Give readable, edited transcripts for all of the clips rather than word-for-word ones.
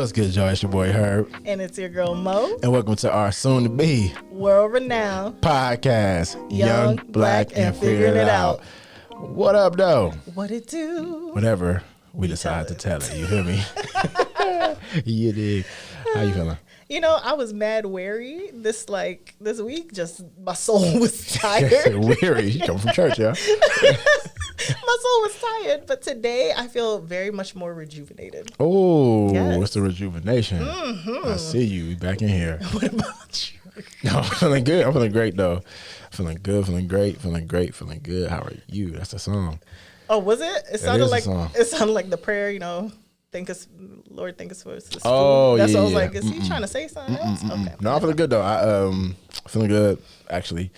What's good, y'all? It's your boy Herb. And it's your girl Mo. And welcome to our soon-to-be world-renowned podcast, Young, Black, and Figuring It Out. What up, though? What it do? Whatever we decide to tell it. You hear me? You dig? How you feeling? You know, I was mad weary this week. Just my soul was tired. Weary? You come from church, yeah? My soul was tired, but today I feel very much more rejuvenated. Oh, Yes. It's the rejuvenation. I see you. We back in here. What about you? No, I'm feeling good. I'm feeling great, though. Feeling good, feeling great, feeling good. How are you? That's the song. Oh, was it? It sounded is a like song. it sounded like the prayer. You know, Lord, thank us for this food. Oh, That's yeah, what I was yeah. like. Is he trying to say something else? Okay. No, I'm feeling good though. I feeling good actually.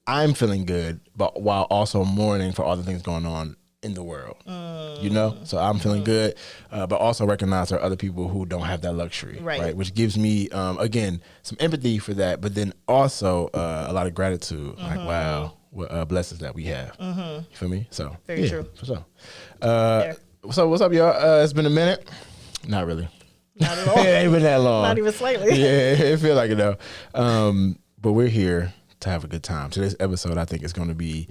I'm feeling good, but while also mourning for all the things going on in the world. You know, so I'm feeling good, but also recognize there are other people who don't have that luxury, right? Which gives me again some empathy for that, but then also a lot of gratitude. Like, wow, what blessings that we have. You feel me? So Very true. For sure. So what's up, y'all? It's been a minute. Not really. Not at all. It ain't been that long. Not even slightly. Yeah, it feel like it though. But we're here to have a good time. Today's episode, I think, is going to be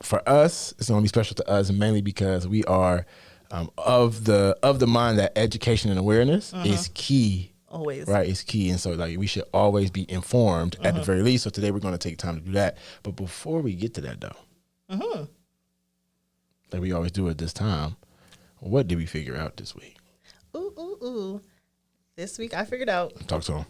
for us. It's going to be special to us, mainly because we are of the mind that education and awareness is key. Always. Right, it's key, and so like we should always be informed at the very least. So today we're going to take time to do that. But before we get to that, though, like we always do at this time, what did we figure out this week? Ooh. This week I figured out Talk to him.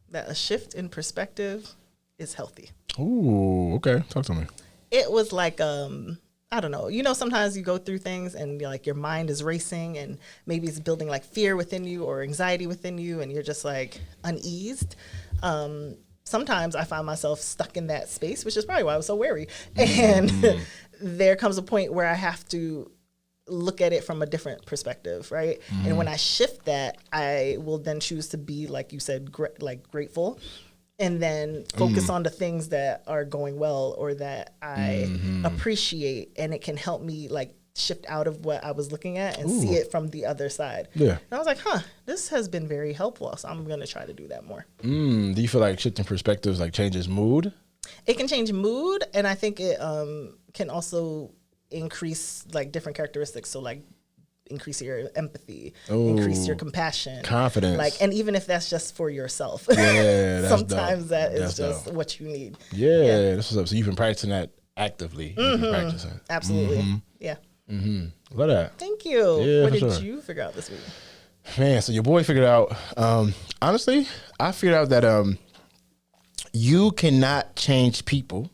that a shift in perspective is healthy. Ooh, okay. Talk to me. It was like, I don't know. You know, sometimes you go through things and you're like your mind is racing and maybe it's building like fear within you or anxiety within you and you're just like uneased. Sometimes I find myself stuck in that space, which is probably why I was so wary. And there comes a point where I have to look at it from a different perspective, right? And when I shift that, I will then choose to be, like you said, grateful, and then focus on the things that are going well or that I appreciate, and it can help me like shift out of what I was looking at and see it from the other side. Yeah. And I was like, this has been very helpful, so I'm going to try to do that more. Do you feel like shifting perspectives like changes mood? It can change mood, and I think it can also increase like different characteristics. So like increase your empathy, increase your compassion, confidence. Like, and even if that's just for yourself, yeah, sometimes dope. That is that's just dope. What you need. Yeah, that's what's up. So you've been practicing that actively. You've been practicing. Absolutely. Yeah. Love that. Thank you. Yeah, what for did sure. you figure out this week? Man, so your boy figured out, honestly, I figured out that you cannot change people.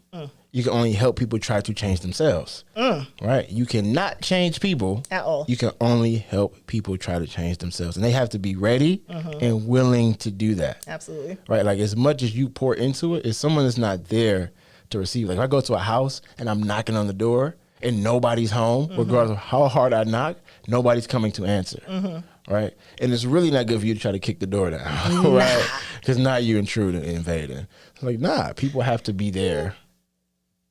You can only help people try to change themselves. Right? You cannot change people. At all. You can only help people try to change themselves. And they have to be ready and willing to do that. Absolutely. Right? Like as much as you pour into it, if someone is not there to receive, like if I go to a house and I'm knocking on the door and nobody's home, regardless of how hard I knock, nobody's coming to answer. Right? And it's really not good for you to try to kick the door down. Right? Because now you intrude and invading. Like, nah, people have to be there.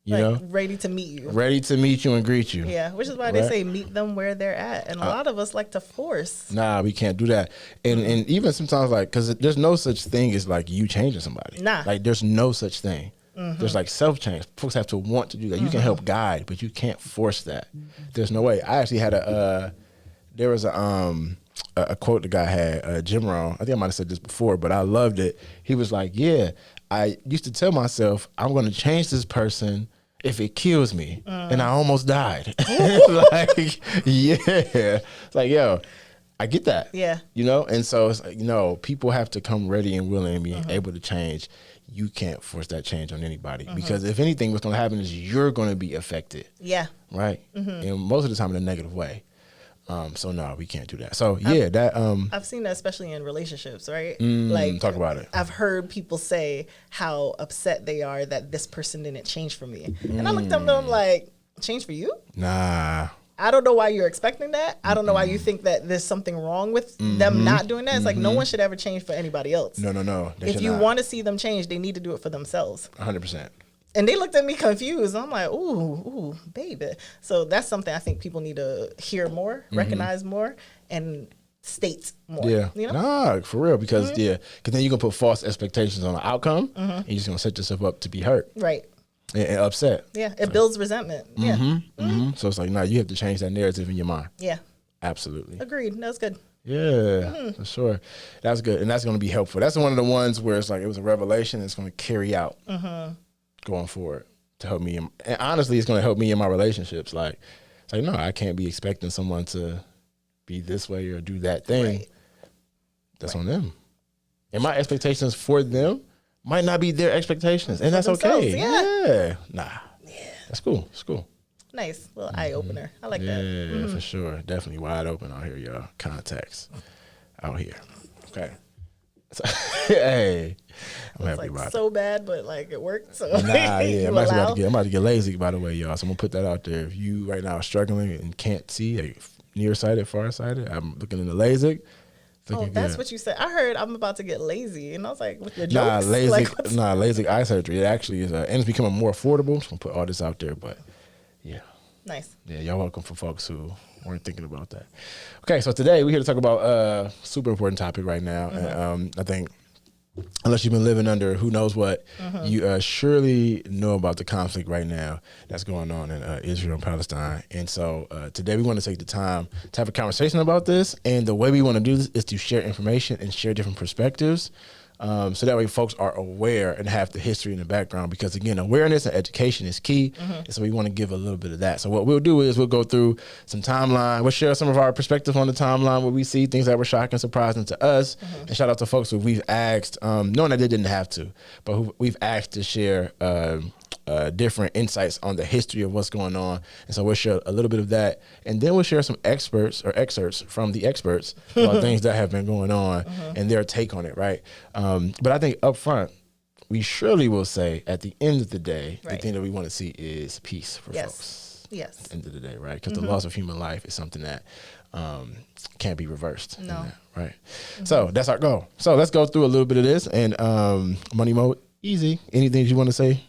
You know, ready to meet you. Ready to meet you and greet you. Yeah, which is why they say meet them where they're at. And a lot of us like to force. Nah, we can't do that. And even sometimes like, because there's no such thing as like you changing somebody. Nah. Like there's no such thing. There's like self-change. Folks have to want to do that. You can help guide, but you can't force that. There's no way. I actually had there was a quote the guy had, Jim Rohn. I think I might have said this before, but I loved it. He was like, yeah, I used to tell myself, I'm going to change this person if it kills me. And I almost died. Like, yeah. It's like, yo, I get that. Yeah. You know? And so it's like, you know, people have to come ready and willing and be able to change. You can't force that change on anybody. Because if anything, what's going to happen is you're going to be affected. Yeah. Right? And most of the time in a negative way. So no, we can't do that. So yeah, I've seen that especially in relationships, right? Talk about it. I've heard people say how upset they are that this person didn't change for me. And I looked at them like, change for you? Nah. I don't know why you're expecting that. I don't know why you think that there's something wrong with them not doing that. It's like no one should ever change for anybody else. No. If you want to see them change, they need to do it for themselves. 100%. And they looked at me confused. I'm like, ooh, baby. So that's something I think people need to hear more, recognize more, and state more. Yeah. You know? Nah, for real. Because because then you're gonna put false expectations on the outcome, and you're just gonna set yourself up to be hurt, Right. and upset. Yeah. It builds resentment. Yeah. So it's like, nah, you have to change that narrative in your mind. Yeah. Absolutely. Agreed. That's good. Yeah, for sure. That's good, and that's gonna be helpful. That's one of the ones where it's like it was a revelation. It's gonna carry out going forward to help me. And honestly, it's gonna help me in my relationships. Like, it's like, no, I can't be expecting someone to be this way or do that thing. Right. That's on them. And my expectations for them might not be their expectations. And that's themselves, okay. yeah. Nah. That's cool. It's cool. Nice little eye opener. I like Yeah, that. for sure. Definitely wide open out here, y'all. Contacts out here. Okay. So, hey. I'm It's happy like about it. so bad, but like it worked. So Nah, yeah. you I'm allow. about to get lazy, by the way, y'all. So I'm gonna put that out there. If you right now are struggling and can't see, like, nearsighted, farsighted, I'm looking in the LASIK. Oh, that's what you said. I heard I'm about to get lazy, and I was like, with your Nah, jokes? LASIK. Like, what's- LASIK eye surgery. It actually is, and it's becoming more affordable. I'm just gonna put all this out there, but yeah. Nice. Yeah, y'all welcome for folks who weren't thinking about that. Okay, so today we're here to talk about a super important topic right now. And, I think unless you've been living under who knows what, you surely know about the conflict right now that's going on in Israel and Palestine. And so today we want to take the time to have a conversation about this. And the way we want to do this is to share information and share different perspectives. So that way folks are aware and have the history and the background, because again, awareness and education is key. And so we want to give a little bit of that. So what we'll do is we'll go through some timeline. We'll share some of our perspectives on the timeline where we see things that were shocking, surprising to us. And shout out to folks who we've asked, knowing that they didn't have to, but who we've asked to share different insights on the history of what's going on. And so we'll share a little bit of that. And then we'll share some experts or excerpts from the experts about things that have been going on and their take on it, right? But I think up front, we surely will say at the end of the day, the thing that we want to see is peace for folks. Yes. At the end of the day, right? Because the loss of human life is something that can't be reversed. No. Right? So that's our goal. So let's go through a little bit of this. And Money Mode, easy. Anything you want to say?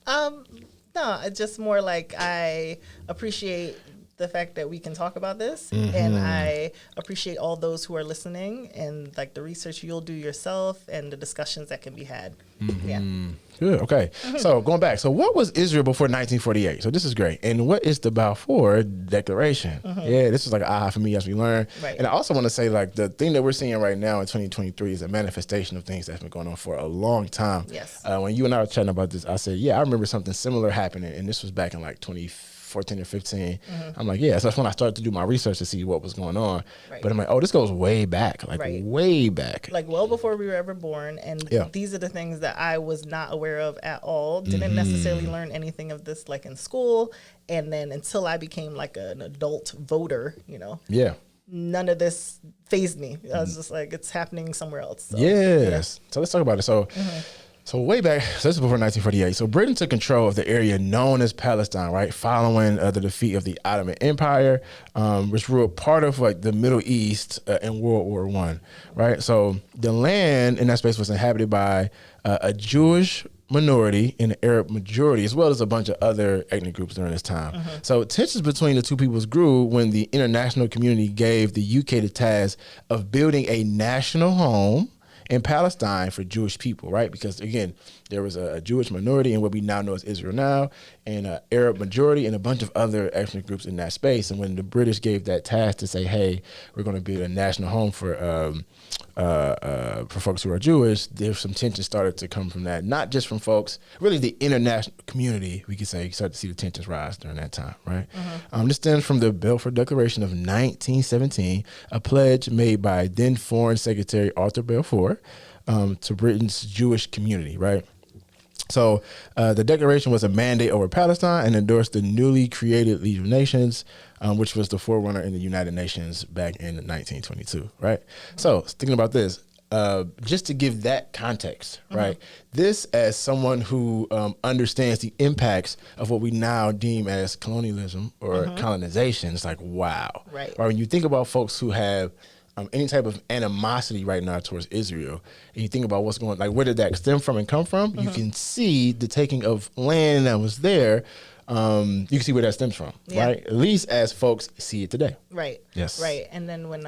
No, it's just more like I appreciate the fact that we can talk about this, and I appreciate all those who are listening and like the research you'll do yourself and the discussions that can be had. Yeah. Good. Okay. So going back. So what was Israel before 1948? So this is great. And what is the Balfour Declaration? Yeah, this is like an aha for me as we learn. Right. And I also want to say, like, the thing that we're seeing right now in 2023 is a manifestation of things that's been going on for a long time. Yes. When you and I were chatting about this, I said, yeah, I remember something similar happening. And this was back in like 2014 or 15. I'm like, yeah. So that's when I started to do my research to see what was going on. Right. But I'm like, oh, this goes way back, like way back. Like well before we were ever born. And these are the things that I was not aware of at all. Didn't necessarily learn anything of this like in school. And then until I became like an adult voter, you know. Yeah. None of this fazed me. I was just like, it's happening somewhere else. So, yes. So let's talk about it. So way back, so this is before 1948. So Britain took control of the area known as Palestine, right, following the defeat of the Ottoman Empire, which ruled part of like the Middle East in World War I, right? So the land in that space was inhabited by a Jewish minority and an Arab majority, as well as a bunch of other ethnic groups during this time. So tensions between the two peoples grew when the international community gave the UK the task of building a national home in Palestine for Jewish people, right? Because again, there was a Jewish minority in what we now know as Israel now, and an Arab majority and a bunch of other ethnic groups in that space. And when the British gave that task to say, hey, we're going to build a national home for folks who are Jewish, there's some tension started to come from that. Not just from folks, really the international community, we could say, you start to see the tensions rise during that time, right? This stems from the Balfour Declaration of 1917, a pledge made by then Foreign Secretary Arthur Balfour to Britain's Jewish community, right? So the declaration was a mandate over Palestine and endorsed the newly created League of Nations, which was the forerunner in the United Nations back in 1922, right? So thinking about this, just to give that context, right? This as someone who understands the impacts of what we now deem as colonialism or colonization, it's like, wow. Right. When you think about folks who have any type of animosity right now towards Israel, and you think about what's going on, like where did that stem from and come from, you can see the taking of land that was there. You can see where that stems from, right? At least as folks see it today. Right. Yes. Right. And then when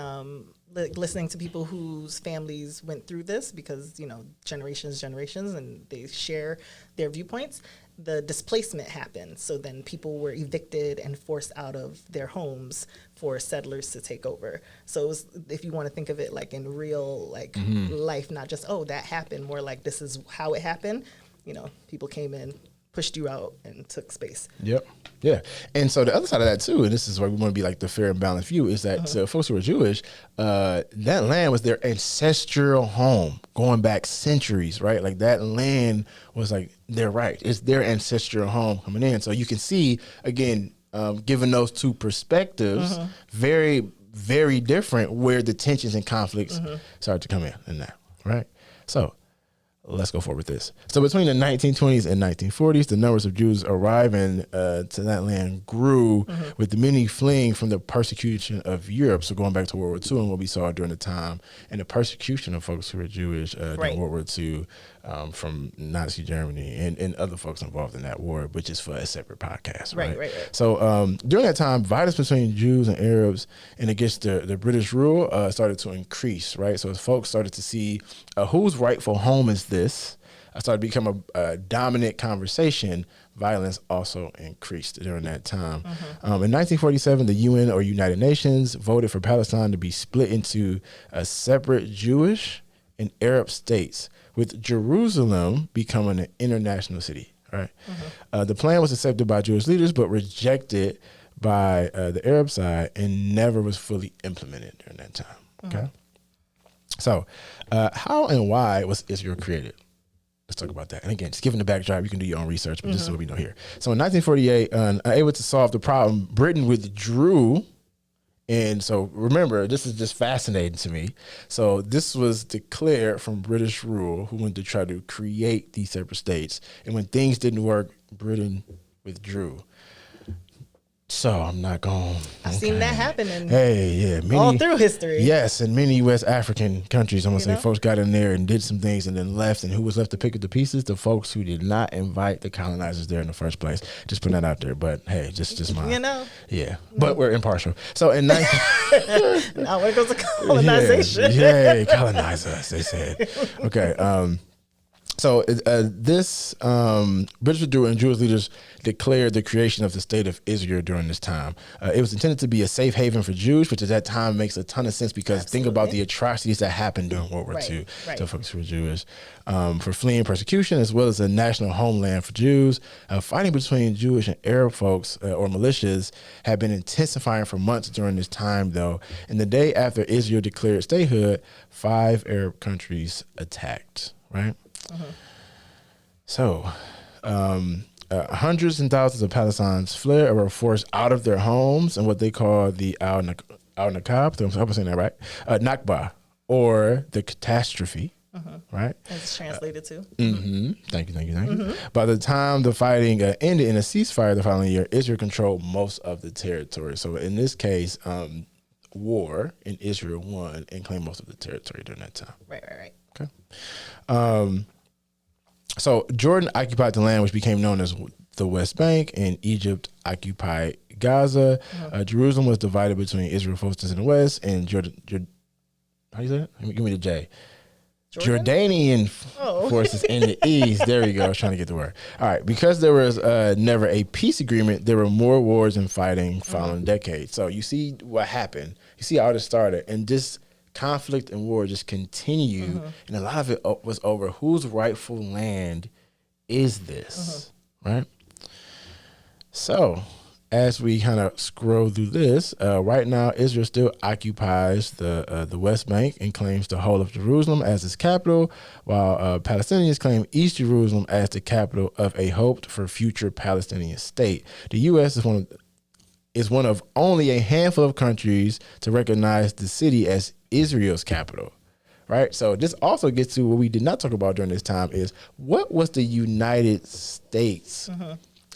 listening to people whose families went through this, because, generations, and they share their viewpoints, the displacement happened. So then people were evicted and forced out of their homes for settlers to take over. So it was, if you want to think of it like in real life, not just, oh, that happened, more like this is how it happened. People came in, pushed you out, and took space. Yep. Yeah. And so the other side of that too, and this is where we want to be like the fair and balanced view, is that to folks who are Jewish, that land was their ancestral home going back centuries, right? Like that land was like their right. It's their ancestral home coming in. So you can see, again, given those two perspectives, very, very different, where the tensions and conflicts start to come in that, right? So let's go forward with this. So between the 1920s and 1940s, the numbers of Jews arriving to that land grew, with the many fleeing from the persecution of Europe. So going back to World War II and what we saw during the time, and the persecution of folks who were Jewish during World War II from Nazi Germany and other folks involved in that war, which is for a separate podcast. Right. So during that time, violence between Jews and Arabs and against the British rule started to increase, right? So as folks started to see whose rightful home is this, started to become a dominant conversation, violence also increased during that time. In 1947, the UN, or United Nations, voted for Palestine to be split into a separate Jewish and Arab states, with Jerusalem becoming an international city. Right. The plan was accepted by Jewish leaders, but rejected by the Arab side, and never was fully implemented during that time. Okay. So, how and why was Israel created? Let's talk about that. And again, just given the backdrop, you can do your own research, but this is what we know here. So in 1948, unable to solve the problem, Britain withdrew. And so remember, this is just fascinating to me. So this was declared from British rule, who wanted to try to create these separate states. And when things didn't work, Britain withdrew. So I'm not going. I've seen that happen all through history. Yes, in many West African countries, I'm gonna say folks got in there and did some things and then left. And who was left to pick up the pieces? The folks who did not invite the colonizers there in the first place. Just putting that out there. But hey, just my yeah. But we're impartial. So in now when it goes to colonization, yeah, colonize us. They said. Okay. So this British withdrew, and Jewish leaders declared the creation of the state of Israel during this time. It was intended to be a safe haven for Jews, which at that time makes a ton of sense, because think about the atrocities that happened during World War II to folks who were Jewish, for fleeing persecution, as well as a national homeland for Jews. Fighting between Jewish and Arab folks or militias had been intensifying for months during this time, though. And the day after Israel declared statehood, 5 Arab countries attacked, right? So, hundreds and thousands of Palestinians fled or were forced out of their homes in what they call the Al-Nakab, I hope I'm saying that right, Nakba, or the catastrophe, right? That's translated to. Thank you. By the time the fighting ended in a ceasefire the following year, Israel controlled most of the territory. So in this case, war in Israel won and claimed most of the territory during that time. Right. Okay. So Jordan occupied the land which became known as the West Bank, and Egypt occupied Gaza. Jerusalem was divided between Israel forces in the west and how do you say that? Give me the J. Jordanian forces in the east. There we go. I was trying to get the word. All right. Because there was never a peace agreement, there were more wars and fighting following decades. So you see what happened. You see how this started. And this conflict and war just continued. And a lot of it was over whose rightful land is this, right? So as we kind of scroll through this, right now Israel still occupies the West Bank and claims the whole of Jerusalem as its capital, while Palestinians claim East Jerusalem as the capital of a hoped for future Palestinian state. The U.S. is one of only a handful of countries to recognize the city as Israel's capital, right? So this also gets to what we did not talk about during this time is what was the United States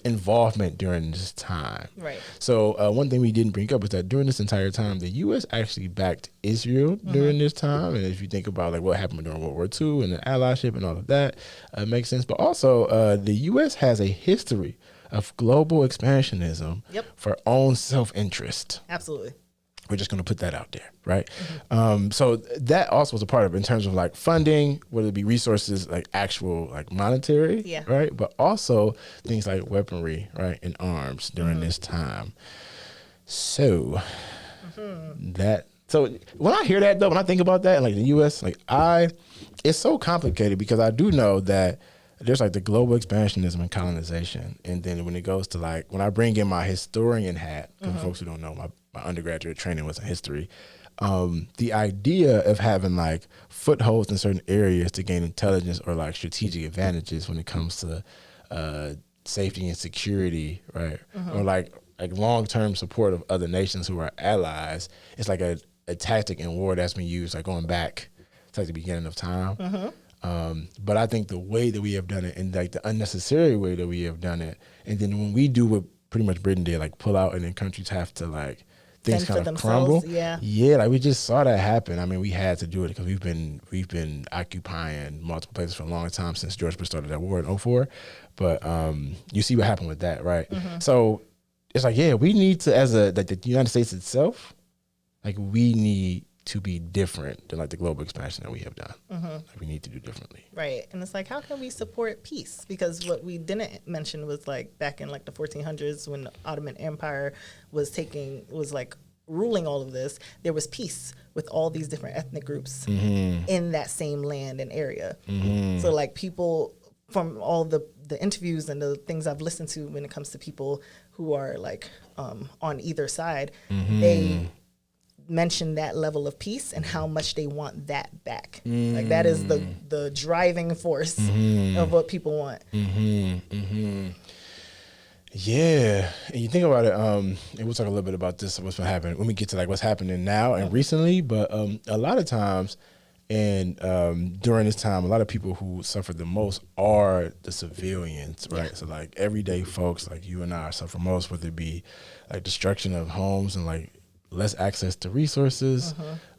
involvement during this time? Right. So one thing we didn't bring up is that during this entire time, the U.S. actually backed Israel during this time. And if you think about like what happened during World War II and the allyship and all of that, makes sense. But also the U.S. has a history of global expansionism for own self-interest. Absolutely. We're just going to put that out there, right? So that also was a part of it in terms of like funding, whether it be resources, like actual like monetary, right? But also things like weaponry, right, and arms during this time. So so when I hear that though, when I think about that, like the U.S., like it's so complicated because I do know that there's like the global expansionism and colonization, and then when it goes to like when I bring in my historian hat, for folks who don't know, my undergraduate training was in history. The idea of having like footholds in certain areas to gain intelligence or like strategic advantages when it comes to safety and security, right, or like long-term support of other nations who are allies, it's like a tactic in war that's been used like going back to like the beginning of time. But I think the way that we have done it and like the unnecessary way that we have done it, and then when we do what pretty much Britain did, like pull out and then countries have to like things kind of crumble. Yeah, like we just saw that happen. I mean, we had to do it because we've been occupying multiple places for a long time since George Bush started that war in 2004. But you see what happened with that, right? So it's like, yeah, we need to, as like the United States itself, like we need to be different than like the global expansion that we have done. Like we need to do differently. Right. And it's like, how can we support peace? Because what we didn't mention was like back in like the 1400s when the Ottoman Empire was like ruling all of this, there was peace with all these different ethnic groups in that same land and area. So like people from all the interviews and the things I've listened to when it comes to people who are like on either side, they mention that level of peace and how much they want that back. Like that is the driving force of what people want. Yeah, and you think about it, and we'll talk a little bit about this, what's been happening when we get to like what's happening now and recently, but a lot of times and during this time, a lot of people who suffer the most are the civilians, right? So like everyday folks like you and I suffer most, whether it be like destruction of homes and like less access to resources,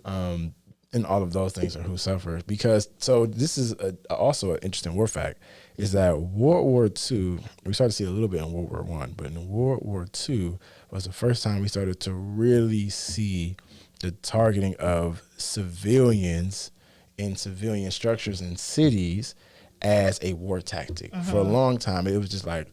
and all of those things are who suffers. Because, so this is also an interesting war fact, is that World War II, we started to see it a little bit in World War I, but in World War II was the first time we started to really see the targeting of civilians in civilian structures and cities as a war tactic. For a long time, it was just like,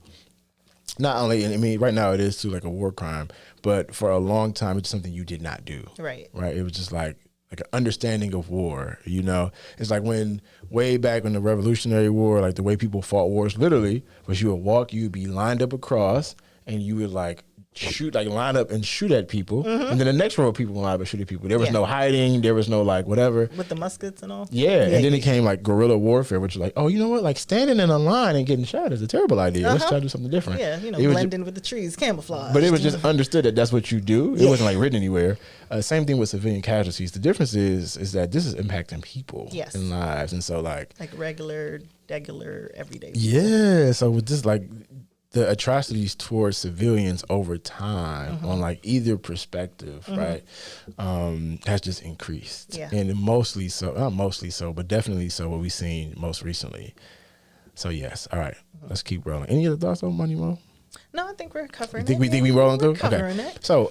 not only, I mean, right now it is too like a war crime, but for a long time, it's something you did not do. Right. Right. It was just like an understanding of war, you know? It's like when, way back when the Revolutionary War, like the way people fought wars literally was you would walk, you'd be lined up across, and you would like shoot, like line up and shoot at people. And then the next row of people would line up and shoot at people. There was no hiding. There was no like whatever. With the muskets and all? Yeah. And then it came like guerrilla warfare, which is like, oh, you know what? Like standing in a line and getting shot is a terrible idea. Let's try to do something different. Yeah, you know, blend in with the trees, camouflage. But it was just understood that that's what you do. It wasn't like written anywhere. Same thing with civilian casualties. The difference is that this is impacting people and lives. And so like regular, everyday people. Yeah. So with this like the atrocities towards civilians over time on like either perspective, right, has just increased. And mostly so, not mostly so, but definitely so what we've seen most recently. So yes, all right, let's keep rolling. Any other thoughts on Money Mo? No, I think we're covering it. We think we rolling through? Covering it. So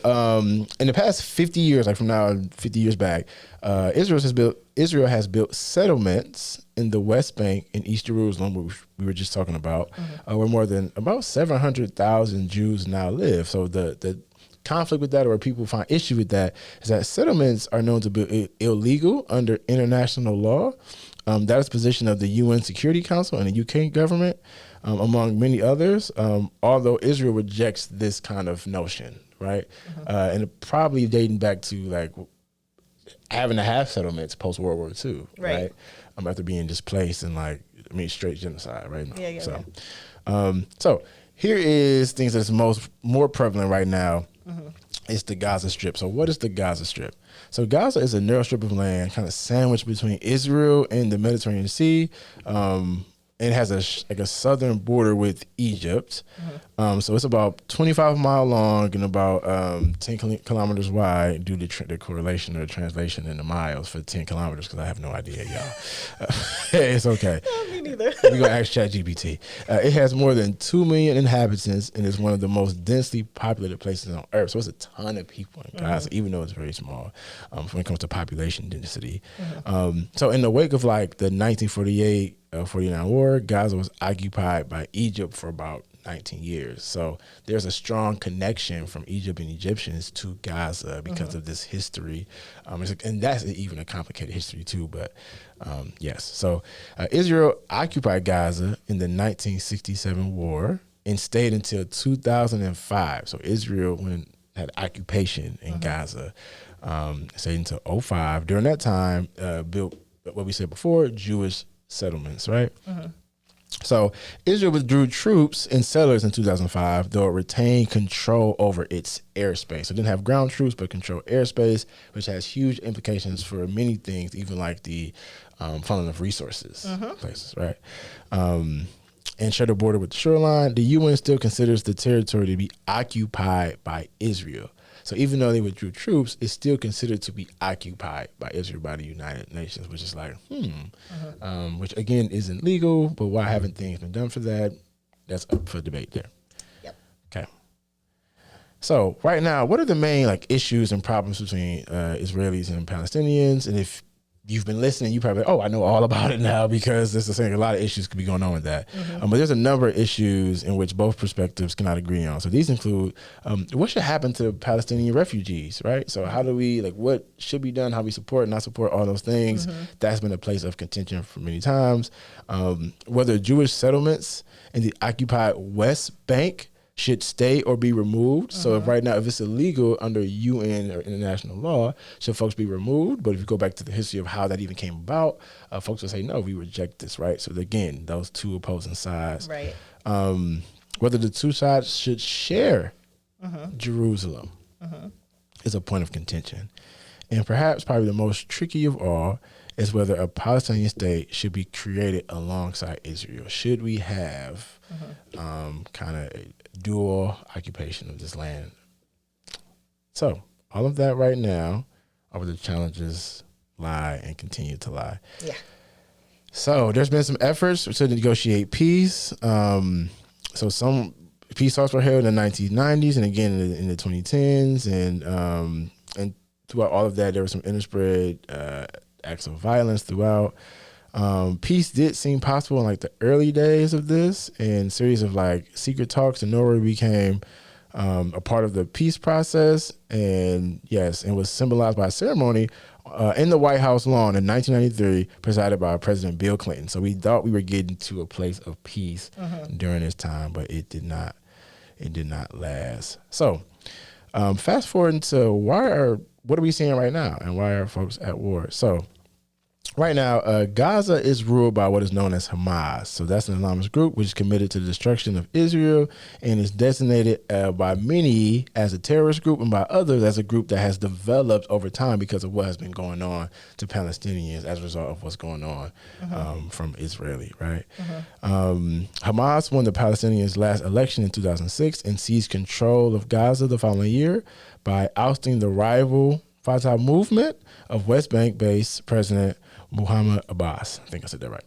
in the past 50 years, like from now 50 years back, Israel has built settlements in the West Bank in East Jerusalem, which we were just talking about, where more than about 700,000 Jews now live. So the conflict with that, or people find issue with that, is that settlements are known to be illegal under international law. That is the position of the UN Security Council and the UK government, among many others, although Israel rejects this kind of notion, right? And it probably dating back to like having to have settlements post World War II, right? After being displaced and like, I mean, straight genocide, right? So here is things that's more prevalent right now. It's the Gaza Strip. So what is the Gaza Strip? So Gaza is a narrow strip of land kind of sandwiched between Israel and the Mediterranean Sea. It has a southern border with Egypt. So it's about 25 mile long and about 10 kilometers wide due to the correlation or translation into miles for 10 kilometers because I have no idea, y'all. It's okay. No, me neither. We're going to ask ChatGPT. It has more than 2 million inhabitants and is one of the most densely populated places on Earth. So it's a ton of people in Gaza, even though it's very small when it comes to population density. So in the wake of like the 1948 49 war, Gaza was occupied by Egypt for about 19 years. So there's a strong connection from Egypt and Egyptians to Gaza because of this history. And that's even a complicated history too, but yes. So Israel occupied Gaza in the 1967 war and stayed until 2005. So Israel had occupation in Gaza, stayed until 2005. During that time, built what we said before, Jewish settlements, right? So Israel withdrew troops and settlers in 2005, though it retained control over its airspace. So it didn't have ground troops, but controlled airspace, which has huge implications for many things, even like the funneling of resources places, right? And shared a border with the shoreline. The UN still considers the territory to be occupied by Israel. So even though they withdrew troops, it's still considered to be occupied by Israel by the United Nations, which is like, which again isn't legal, but why haven't things been done for that? That's up for debate there. Yep. Okay. So right now, what are the main like issues and problems between Israelis and Palestinians? And if you've been listening, you probably, I know all about it now because there's a lot of issues could be going on with that. But there's a number of issues in which both perspectives cannot agree on. So these include what should happen to Palestinian refugees, right? So how do we, what should be done, how we support, not support, all those things. That's been a place of contention for many times. Whether Jewish settlements in the occupied West Bank should stay or be removed. So if right now, if it's illegal under UN or international law, should folks be removed? But if you go back to the history of how that even came about, folks will say, no, we reject this, right? So again, those two opposing sides. Right. Whether the two sides should share Jerusalem is a point of contention. And perhaps probably the most tricky of all is whether a Palestinian state should be created alongside Israel. Should we have kind of a dual occupation of this land? So all of that right now are where the challenges lie and continue to lie. Yeah. So there's been some efforts to negotiate peace. So some peace talks were held in the 1990s and again in the 2010s. And throughout all of that, there were some interspread acts of violence throughout. Peace did seem possible in like the early days of this, and series of like secret talks, and Norway became a part of the peace process. And yes, and was symbolized by a ceremony in the White House lawn in 1993, presided by President Bill Clinton. So we thought we were getting to a place of peace during this time, but it did not. It did not last. So fast forward into what are we seeing right now, and why are folks at war? So right now, Gaza is ruled by what is known as Hamas. So that's an Islamist group which is committed to the destruction of Israel and is designated by many as a terrorist group and by others as a group that has developed over time because of what has been going on to Palestinians as a result of what's going on from Israeli, right? Hamas won the Palestinians' last election in 2006 and seized control of Gaza the following year by ousting the rival Fatah movement of West Bank-based President Muhammad Abbas. I think I said that right.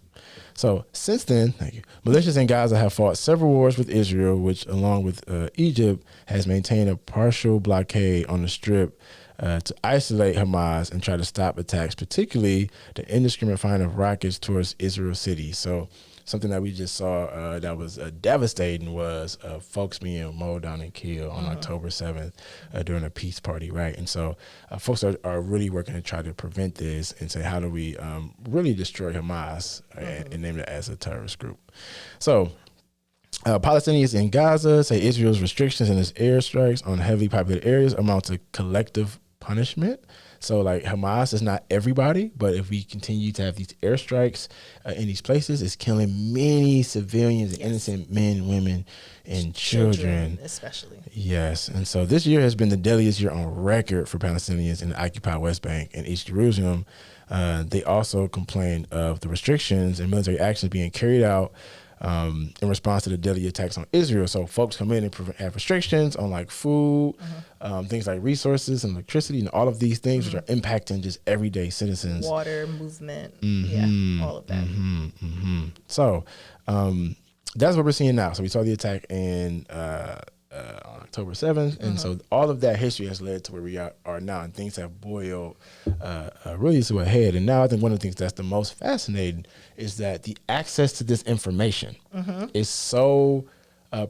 So since then, thank you. Militias in Gaza have fought several wars with Israel, which along with Egypt has maintained a partial blockade on the Strip to isolate Hamas and try to stop attacks, particularly the indiscriminate firing of rockets towards Israel cities. So something that we just saw that was devastating was folks being mowed down and killed on October 7th during a peace party, right? And so folks are really working to try to prevent this and say, how do we really destroy Hamas and name it as a terrorist group? So Palestinians in Gaza say Israel's restrictions and its airstrikes on heavily populated areas amount to collective punishment. So like Hamas is not everybody, but if we continue to have these airstrikes in these places, it's killing many civilians, and innocent men, women, and children. Especially. Yes. And so this year has been the deadliest year on record for Palestinians in the occupied West Bank and East Jerusalem. They also complained of the restrictions and military actions being carried out in response to the daily attacks on Israel. So folks come in and have restrictions on like food, things like resources and electricity and all of these things which are impacting just everyday citizens. Water, movement, all of that. So that's what we're seeing now. So we saw the attack in on October 7th. And so all of that history has led to where we are now, and things have boiled really to a head. And now I think one of the things that's the most fascinating is that the access to this information is so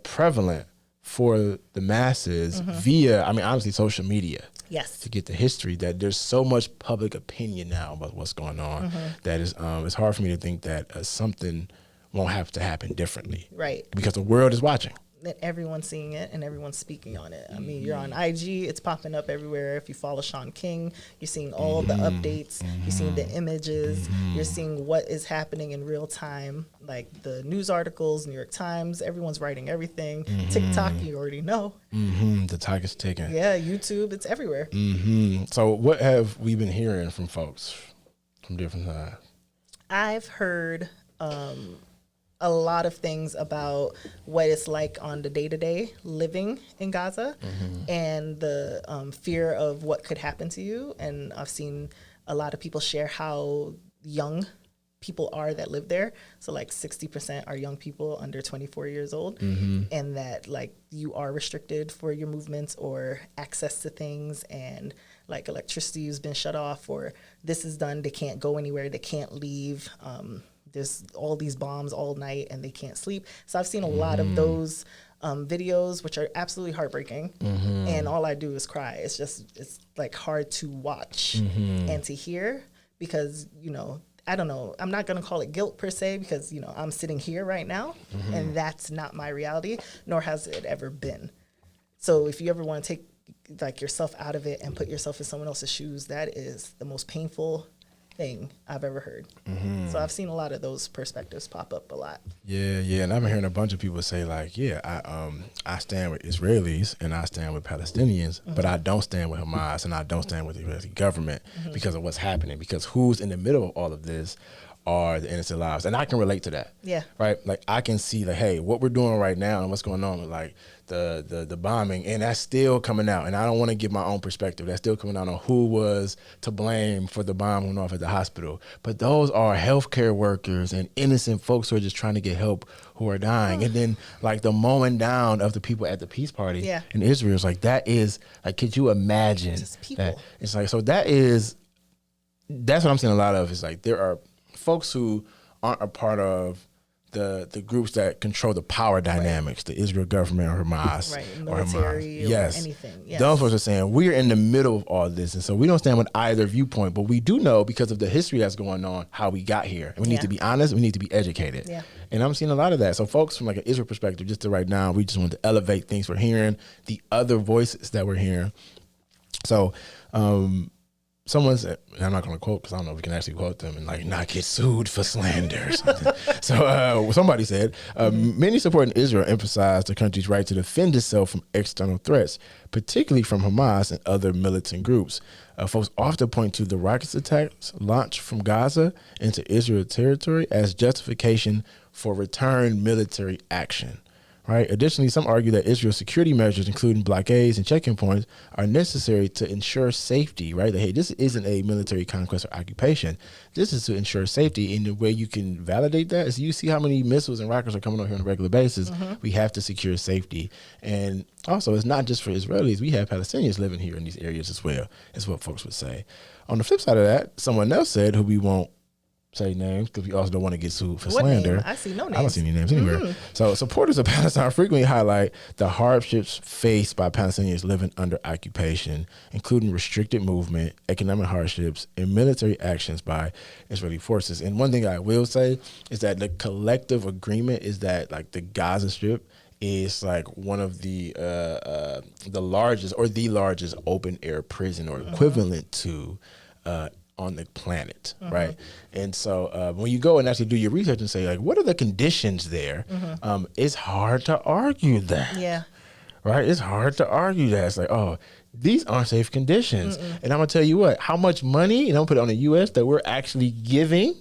prevalent for the masses via, I mean, honestly, social media. Yes. To get the history, that there's so much public opinion now about what's going on that is it's hard for me to think that something won't have to happen differently. Right. Because the world is watching. That everyone's seeing it and everyone's speaking on it. I mean, you're on IG, it's popping up everywhere. If you follow Sean King, you're seeing all the updates, you're seeing the images, you're seeing what is happening in real time, like the news articles, New York Times, everyone's writing everything. TikTok, you already know. The talk is ticking. Yeah, YouTube, it's everywhere. So what have we been hearing from folks from different sides? I've heard a lot of things about what it's like on the day-to-day living in Gaza and the fear of what could happen to you. And I've seen a lot of people share how young people are that live there. So like 60% are young people under 24 years old, and that like you are restricted for your movements or access to things, and like electricity has been shut off, or this is done, they can't go anywhere, they can't leave. There's all these bombs all night and they can't sleep. So I've seen a lot of those videos, which are absolutely heartbreaking. And all I do is cry. It's like hard to watch and to hear because, you know, I don't know. I'm not going to call it guilt per se because, you know, I'm sitting here right now and that's not my reality, nor has it ever been. So if you ever want to take like yourself out of it and put yourself in someone else's shoes, that is the most painful thing I've ever heard. So I've seen a lot of those perspectives pop up a lot. Yeah, and I've been hearing a bunch of people say like, I stand with Israelis and I stand with Palestinians, but I don't stand with Hamas and I don't stand with the Israeli government because of what's happening, because who's in the middle of all of this are the innocent lives. And I can relate to that. Yeah. Right? Like I can see like, hey, what we're doing right now and what's going on with like the bombing, and that's still coming out. And I don't want to give my own perspective. That's still coming out on who was to blame for the bomb going off at the hospital. But those are healthcare workers and innocent folks who are just trying to get help who are dying. And then like the mowing down of the people at the peace party in Israel is like, that is like, could you imagine that? It's like, so that's what I'm seeing a lot of. Is like there are folks who aren't a part of the groups that control the power dynamics, the Israel government or Hamas, military or anything. Yes. Those folks are saying we're in the middle of all this, and so we don't stand with either viewpoint, but we do know because of the history that's going on how we got here. And we need to be honest, we need to be educated. And I'm seeing a lot of that. So folks from like an Israel perspective, just to right now, we just want to elevate things we're hearing, the other voices that we're hearing. So someone said, and I'm not going to quote because I don't know if we can actually quote them and like not get sued for slander or something. So somebody said, many supporting Israel emphasize the country's right to defend itself from external threats, particularly from Hamas and other militant groups. Folks often point to the rocket attacks launched from Gaza into Israel territory as justification for return military action. Right. Additionally, some argue that Israel's security measures, including blockades and checking points, are necessary to ensure safety. Right. That, hey, this isn't a military conquest or occupation. This is to ensure safety. And the way you can validate that is you see how many missiles and rockets are coming over here on a regular basis. We have to secure safety. And also, it's not just for Israelis. We have Palestinians living here in these areas as well, is what folks would say. On the flip side of that, someone else said, who we won't say names because we also don't want to get sued for slander. Name? I see no names. I don't see any names anywhere. So supporters of Palestine frequently highlight the hardships faced by Palestinians living under occupation, including restricted movement, economic hardships, and military actions by Israeli forces. And one thing I will say is that the collective agreement is that like the Gaza Strip is like one of the largest or the largest open air prison or equivalent to on the planet, right? And so when you go and actually do your research and say, like, what are the conditions there? It's hard to argue that. Yeah. Right? It's hard to argue that. It's like, oh, these aren't safe conditions. And I'm going to tell you what, how much money, and I'm going to put it on the U.S., that we're actually giving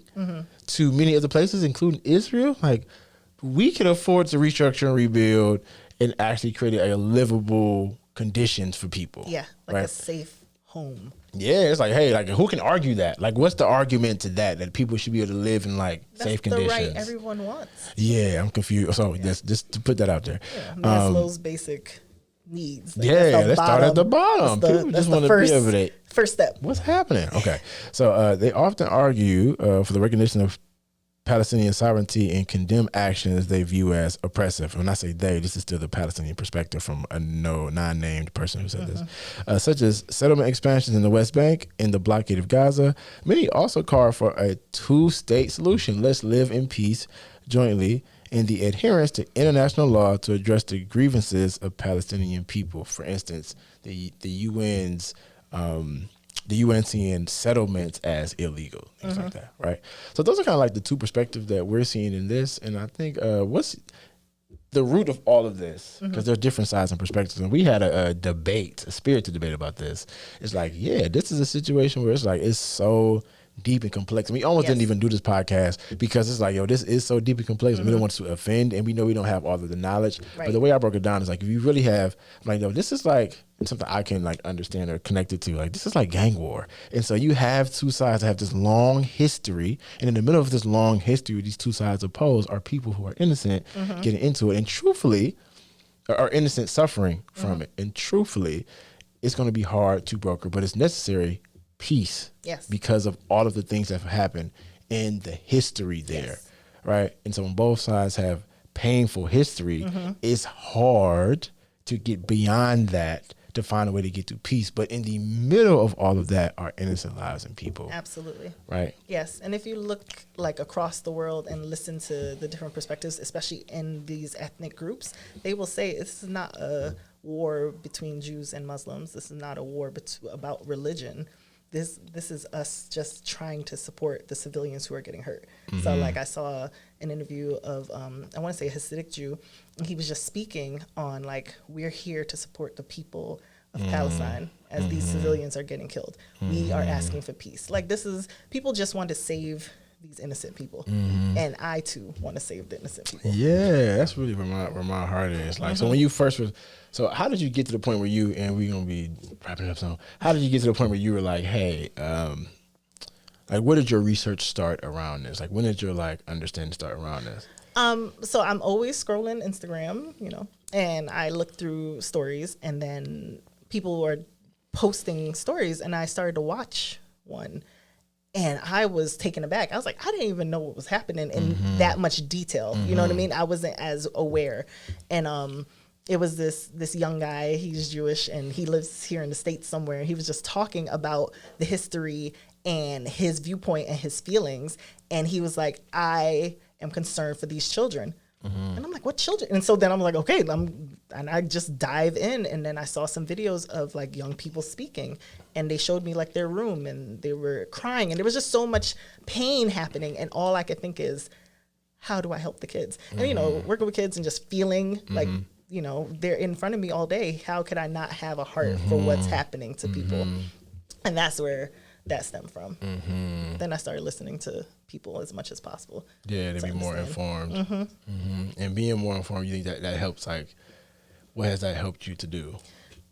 to many other places, including Israel, like, we can afford to restructure and rebuild and actually create a livable conditions for people. Yeah, like right? a safe home. Yeah, it's like, hey, like who can argue that? Like, what's the argument to that people should be able to live in like That's safe the conditions? right everyone wants. Yeah, I'm confused. So just to put that out there. Yeah, Maslow's basic needs. Like, Yeah, let's start at the bottom. People just want to be able to. First step. What's happening? Okay, so they often argue for the recognition of Palestinian sovereignty and condemn actions they view as oppressive. When I say they, this is still the Palestinian perspective from a non-named person who said this. Such as settlement expansions in the West Bank and the blockade of Gaza. Many also call for a two-state solution. Let's live in peace jointly in the adherence to international law to address the grievances of Palestinian people. For instance, the UN's the UN seeing settlements as illegal, things like that, right? So those are kind of like the two perspectives that we're seeing in this. And I think what's the root of all of this, because there are different sides and perspectives. And we had a debate, a spirited debate about this. It's like, yeah, this is a situation where it's like, it's so deep and complex. And we almost didn't even do this podcast because it's like, yo, this is so deep and complex and we don't want to offend and we know we don't have all of the knowledge. Right. But the way I broke it down is like, if you really have, I'm like, no, this is like something I can like understand or connect it to. Like, this is like gang war. And so you have two sides that have this long history. And in the middle of this long history, these two sides opposed are people who are innocent getting into it. And truthfully, are innocent suffering from it. And truthfully, it's going to be hard to broker, but it's necessary peace. Yes. Because of all of the things that have happened in the history there. Yes. Right. And so when both sides have painful history, it's hard to get beyond that to find a way to get to peace. But in the middle of all of that are innocent lives and people. Absolutely. Right. Yes. And if you look like across the world and listen to the different perspectives, especially in these ethnic groups, they will say this is not a war between Jews and Muslims. This is not a war about religion. This is us just trying to support the civilians who are getting hurt. So like I saw an interview of, I want to say a Hasidic Jew, and he was just speaking on like, we're here to support the people of Palestine as these civilians are getting killed. We are asking for peace. Like this is, people just want to save these innocent people. And I too want to save the innocent people. Yeah, that's really where my heart is. Like, so when you first was, so how did you get to the point where you, and we're going to be wrapping it up soon, how did you get to the point where you were like, hey, like where did your research start around this? Like when did your like understanding start around this? So I'm always scrolling Instagram, you know, and I look through stories and then people were posting stories and I started to watch one. And I was taken aback. I was like, I didn't even know what was happening in that much detail. You know what I mean? I wasn't as aware. And it was this young guy. He's Jewish and he lives here in the States somewhere. He was just talking about the history and his viewpoint and his feelings. And he was like, I am concerned for these children. And I'm like, what children? And so then I'm like, okay, and I just dive in. And then I saw some videos of like young people speaking and they showed me like their room and they were crying and there was just so much pain happening. And all I could think is, how do I help the kids? And, you know, working with kids and just feeling like, you know, they're in front of me all day. How could I not have a heart for what's happening to people? And that's where that stemmed from. Then I started listening to people as much as possible. Yeah, to be more informed. And being more informed, you think that helps? Like, what has that helped you to do?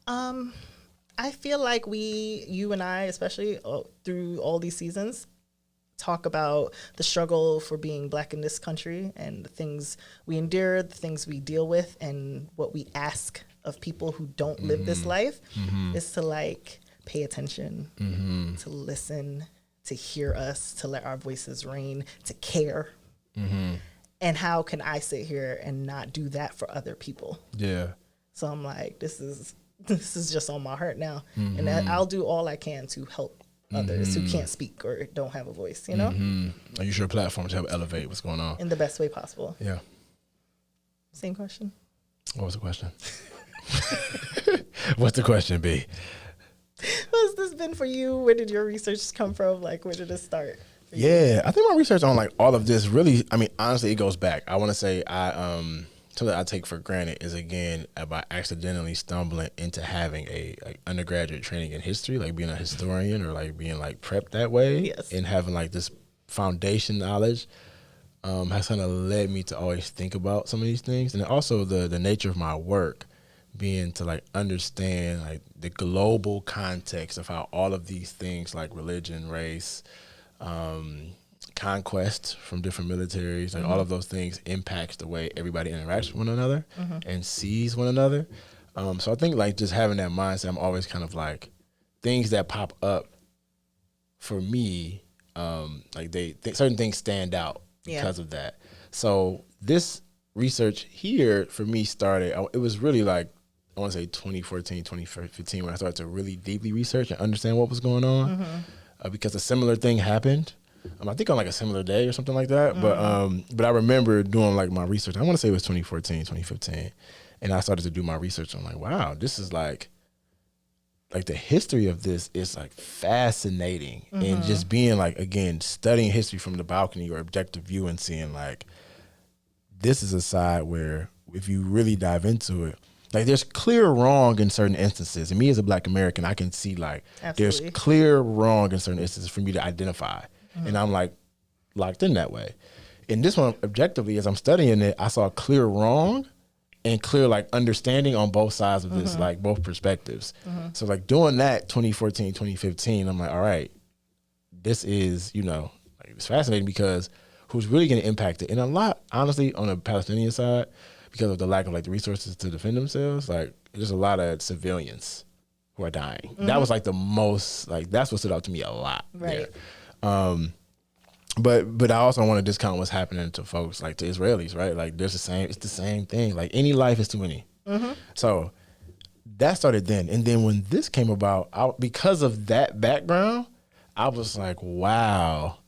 I feel like you and I, especially through all these seasons, talk about the struggle for being Black in this country and the things we endure, the things we deal with, and what we ask of people who don't live this life is to like pay attention, to listen, to hear us, to let our voices reign, to care. And how can I sit here and not do that for other people? Yeah. So I'm like, this is just on my heart now. And I'll do all I can to help others who can't speak or don't have a voice, you know? Use your platform to help elevate what's going on. In the best way possible. Yeah. Same question. What was the question? What's the question, B? What's this been for you? Where did your research come from? Like, where did it start? Yeah, I think my research on like all of this really, I mean, honestly, it goes back. I want to say something that I take for granted is, again, about accidentally stumbling into having a undergraduate training in history, like being a historian or like being like prepped that way. Yes. And having like this foundation knowledge has kind of led me to always think about some of these things, and also the nature of my work being to like understand like the global context of how all of these things like religion, race, conquest from different militaries, like all of those things impacts the way everybody interacts with one another and sees one another. So I think like just having that mindset, I'm always kind of like things that pop up for me, like certain things stand out because of that. So this research here for me started, it was really like, I want to say 2014, 2015 when I started to really deeply research and understand what was going on because a similar thing happened. I think on like a similar day or something like that. But I remember doing like my research. I want to say it was 2014, 2015. And I started to do my research. I'm like, wow, this is like the history of this is like fascinating. And just being like, again, studying history from the balcony or objective view and seeing like, this is a side where if you really dive into it, like there's clear wrong in certain instances. And me as a Black American, I can see like there's clear wrong in certain instances for me to identify. And I'm like locked in that way. And this one, objectively, as I'm studying it, I saw clear wrong and clear like understanding on both sides of this, like both perspectives. So like doing that 2014, 2015, I'm like, all right, this is, like, it's fascinating because who's really going to impact it? And a lot, honestly, on the Palestinian side, because of the lack of like the resources to defend themselves, like there's a lot of civilians who are dying. That was like the most, like that's what stood out to me a lot. Right. There. But I also want to discount what's happening to folks, like to Israelis, right? Like it's the same thing. Like any life is too many. So that started then. And then when this came about, because of that background, I was like, wow,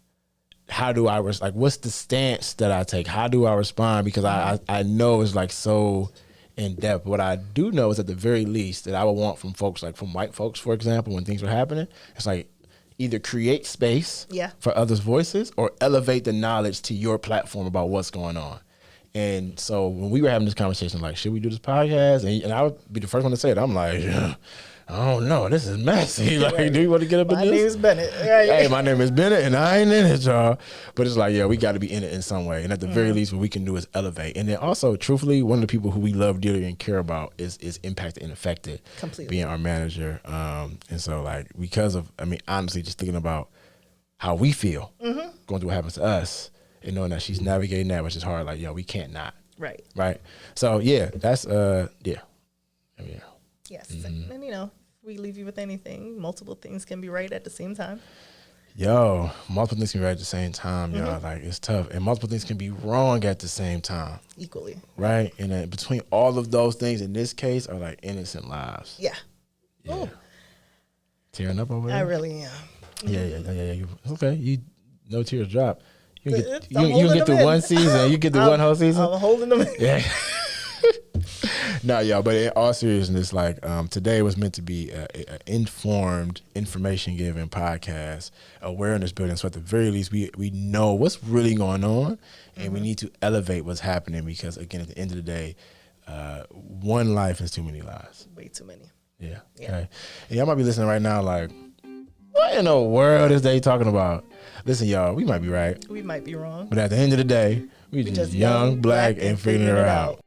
how do I, like, what's the stance that I take? How do I respond? Because I know it's like so in depth. What I do know is at the very least that I would want from folks, like from white folks, for example, when things were happening, it's like, either create space for others' voices or elevate the knowledge to your platform about what's going on. And so when we were having this conversation, like, should we do this podcast? And I would be the first one to say it. I'm like, I don't know. This is messy. Like, do you want to get up in this? My name is Bennett. Hey, my name is Bennett, and I ain't in it, y'all. But it's like, yeah, we got to be in it in some way. And at the very least, what we can do is elevate. And then also, truthfully, one of the people who we love dearly and care about is impacted and affected. Completely. Being our manager. And so, like, because of, honestly, just thinking about how we feel going through what happens to us and knowing that she's navigating that, which is hard. Like, yo, we can't not. Right. Right. So, yeah, that's, yeah. Yes. And, we leave you with anything. Multiple things can be right at the same time. Yo, multiple things can be right at the same time, y'all. Like, it's tough. And multiple things can be wrong at the same time. Equally. Right? And then between all of those things, in this case, are like innocent lives. Yeah. Yeah. Tearing up over there? I really am. Yeah. Okay. No tears drop. You can get through in. one season. You get through one whole season. I'm holding them in. Yeah. No, y'all, but in all seriousness, like today was meant to be an informed, information-giving podcast, awareness building. So at the very least, we know what's really going on, and we need to elevate what's happening because, again, at the end of the day, one life is too many lives. Way too many. Yeah. Okay. And y'all might be listening right now like, what in the world is they talking about? Listen, y'all, we might be right. We might be wrong. But at the end of the day, we just young, black, and figuring it out.